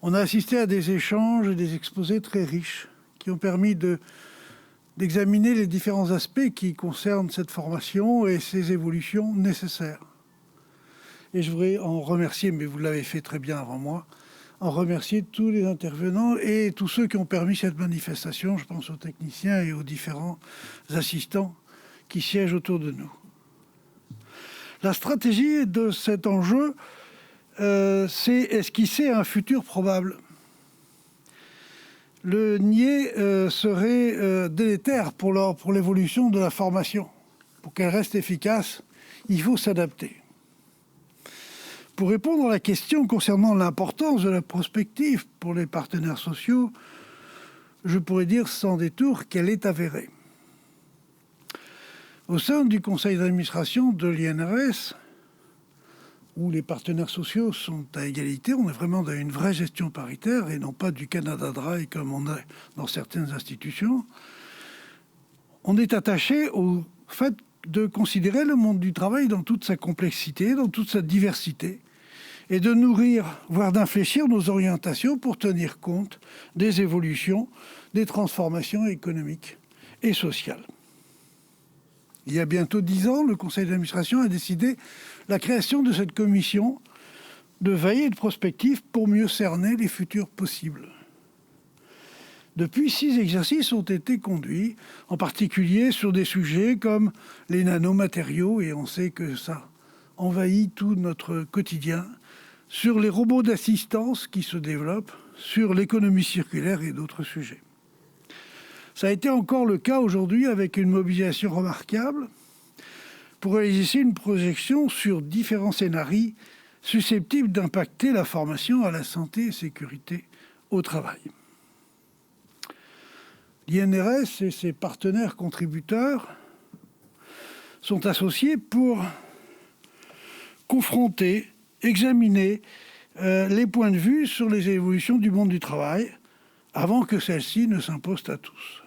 On a assisté à des échanges et des exposés très riches qui ont permis d'examiner les différents aspects qui concernent cette formation et ses évolutions nécessaires. Et je voudrais en remercier, mais vous l'avez fait très bien avant moi, en remercier tous les intervenants et tous ceux qui ont permis cette manifestation. Je pense aux techniciens et aux différents assistants qui siègent autour de nous. La stratégie de cet enjeu, c'est esquisser un futur probable. Le nier serait délétère pour l'évolution de la formation. Pour qu'elle reste efficace, il faut s'adapter. Pour répondre à la question concernant l'importance de la prospective pour les partenaires sociaux, je pourrais dire sans détour qu'elle est avérée. Au sein du conseil d'administration de l'INRS, où les partenaires sociaux sont à égalité, on est vraiment dans une vraie gestion paritaire et non pas du Canada Dry comme on a dans certaines institutions. On est attaché au fait de considérer le monde du travail dans toute sa complexité, dans toute sa diversité, et de nourrir, voire d'infléchir nos orientations pour tenir compte des évolutions, des transformations économiques et sociales. Il y a bientôt 10 ans, le conseil d'administration a décidé la création de cette commission de veille et de prospective pour mieux cerner les futurs possibles. Depuis, 6 exercices ont été conduits, en particulier sur des sujets comme les nanomatériaux, et on sait que ça envahit tout notre quotidien, sur les robots d'assistance qui se développent, sur l'économie circulaire et d'autres sujets. Ça a été encore le cas aujourd'hui avec une mobilisation remarquable pour réaliser une projection sur différents scénarios susceptibles d'impacter la formation à la santé et sécurité au travail. L'INRS et ses partenaires contributeurs sont associés pour confronter, examiner les points de vue sur les évolutions du monde du travail avant que celles-ci ne s'imposent à tous.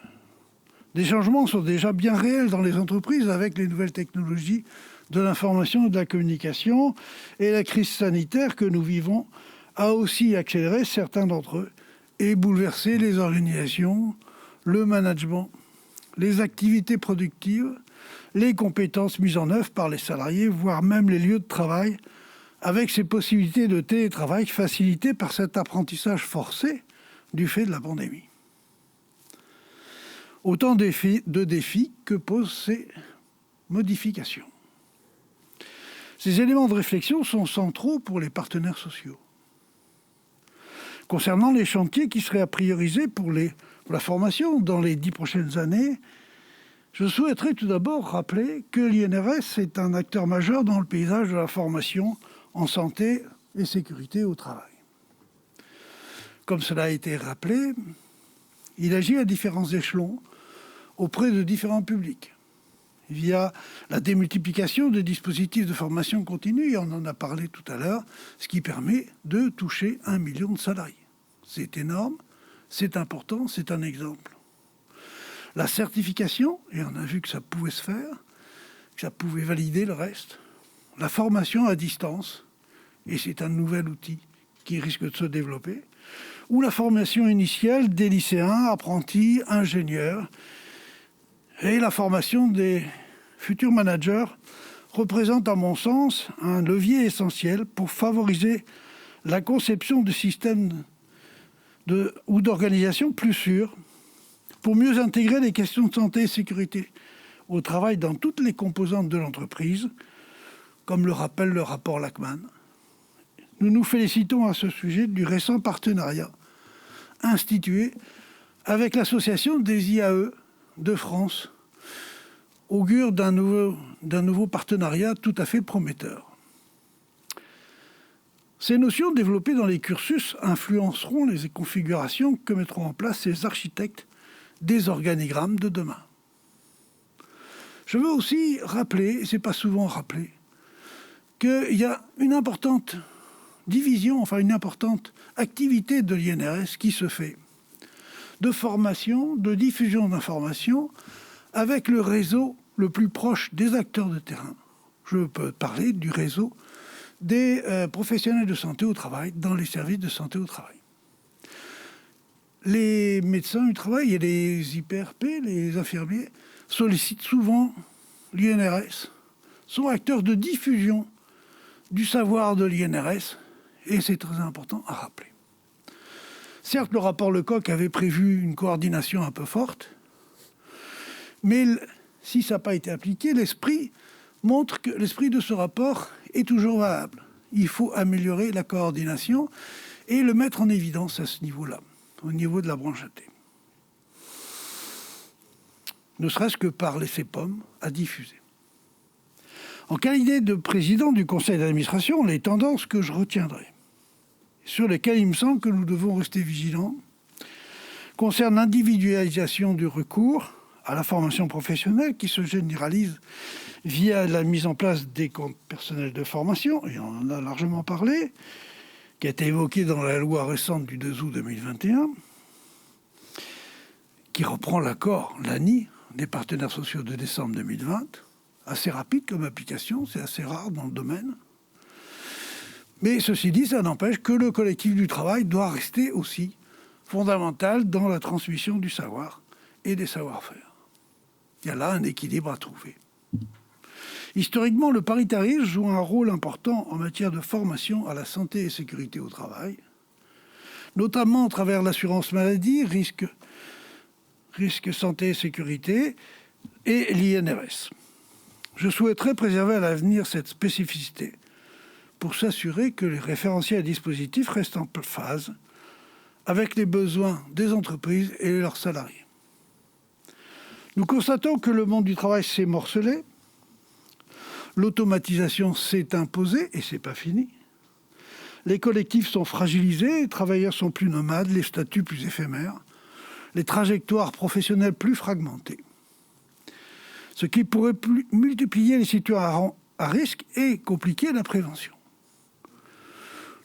Des changements sont déjà bien réels dans les entreprises avec les nouvelles technologies de l'information et de la communication, et la crise sanitaire que nous vivons a aussi accéléré certains d'entre eux et bouleversé les organisations, le management, les activités productives, les compétences mises en œuvre par les salariés, voire même les lieux de travail, avec ces possibilités de télétravail facilitées par cet apprentissage forcé du fait de la pandémie. Autant de défis que posent ces modifications. Ces éléments de réflexion sont centraux pour les partenaires sociaux. Concernant les chantiers qui seraient à prioriser pour la formation dans les 10 prochaines années, je souhaiterais tout d'abord rappeler que l'INRS est un acteur majeur dans le paysage de la formation en santé et sécurité au travail. Comme cela a été rappelé, il agit à différents échelons auprès de différents publics, via la démultiplication des dispositifs de formation continue, et on en a parlé tout à l'heure, ce qui permet de toucher 1 million de salariés. C'est énorme, c'est important, c'est un exemple. La certification, et on a vu que ça pouvait se faire, que ça pouvait valider le reste. La formation à distance, et c'est un nouvel outil qui risque de se développer. Ou la formation initiale des lycéens, apprentis, ingénieurs. Et la formation des futurs managers représente, à mon sens, un levier essentiel pour favoriser la conception de systèmes ou d'organisations plus sûrs, pour mieux intégrer les questions de santé et sécurité au travail dans toutes les composantes de l'entreprise, comme le rappelle le rapport Lachmann. Nous nous félicitons à ce sujet du récent partenariat institué avec l'Association des IAE de France, augure d'un nouveau partenariat tout à fait prometteur. Ces notions développées dans les cursus influenceront les configurations que mettront en place ces architectes des organigrammes de demain. Je veux aussi rappeler, et ce n'est pas souvent rappelé, qu'il y a une importante division, enfin une importante activité de l'INRS qui se fait de formation, de diffusion d'informations avec le réseau le plus proche des acteurs de terrain. Je peux parler du réseau des professionnels de santé au travail dans les services de santé au travail. les médecins du travail et les IPRP, les infirmiers, sollicitent souvent l'INRS, sont acteurs de diffusion du savoir de l'INRS, et c'est très important à rappeler. Certes, le rapport Lecoq avait prévu une coordination un peu forte, mais si ça n'a pas été appliqué, l'esprit montre que l'esprit de ce rapport est toujours valable. Il faut améliorer la coordination et le mettre en évidence à ce niveau-là, au niveau de la branche AT. Ne serait-ce que par les CEPOM à diffuser. En qualité de président du conseil d'administration, les tendances que je retiendrai, sur lesquelles il me semble que nous devons rester vigilants, concernent l'individualisation du recours à la formation professionnelle qui se généralise via la mise en place des comptes personnels de formation, et on en a largement parlé, qui a été évoqué dans la loi récente du 2 août 2021, qui reprend l'accord, l'ANI, des partenaires sociaux de décembre 2020, assez rapide comme application, c'est assez rare dans le domaine. Mais ceci dit, ça n'empêche que le collectif du travail doit rester aussi fondamental dans la transmission du savoir et des savoir-faire. Il y a là un équilibre à trouver. Historiquement, le paritarisme joue un rôle important en matière de formation à la santé et sécurité au travail, notamment à travers l'assurance maladie, risque santé et sécurité, et l'INRS. Je souhaiterais préserver à l'avenir cette spécificité pour s'assurer que les référentiels et dispositifs restent en phase avec les besoins des entreprises et leurs salariés. Nous constatons que le monde du travail s'est morcelé, l'automatisation s'est imposée et c'est pas fini. Les collectifs sont fragilisés, les travailleurs sont plus nomades, les statuts plus éphémères, les trajectoires professionnelles plus fragmentées. Ce qui pourrait multiplier les situations à risque et compliquer la prévention.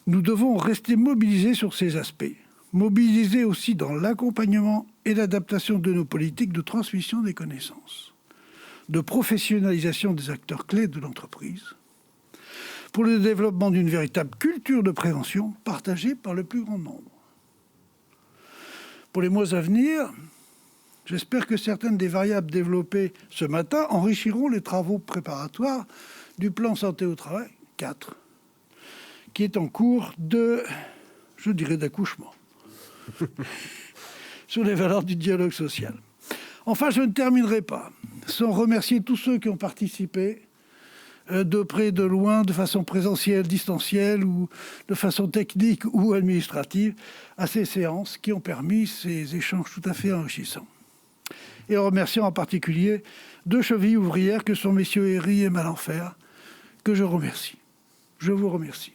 Nous devons rester mobilisés sur ces aspects, mobilisés aussi dans l'accompagnement et l'adaptation de nos politiques de transmission des connaissances, de professionnalisation des acteurs clés de l'entreprise, pour le développement d'une véritable culture de prévention partagée par le plus grand nombre. Pour les mois à venir, j'espère que certaines des variables développées ce matin enrichiront les travaux préparatoires du plan santé au travail 4, qui est en cours d'accouchement, sur les valeurs du dialogue social. Enfin, je ne terminerai pas sans remercier tous ceux qui ont participé, de près, de loin, de façon présentielle, distancielle ou de façon technique ou administrative, à ces séances qui ont permis ces échanges tout à fait enrichissants. Et en remerciant en particulier deux chevilles ouvrières que sont messieurs Herry et Malenfer, que je remercie. Je vous remercie.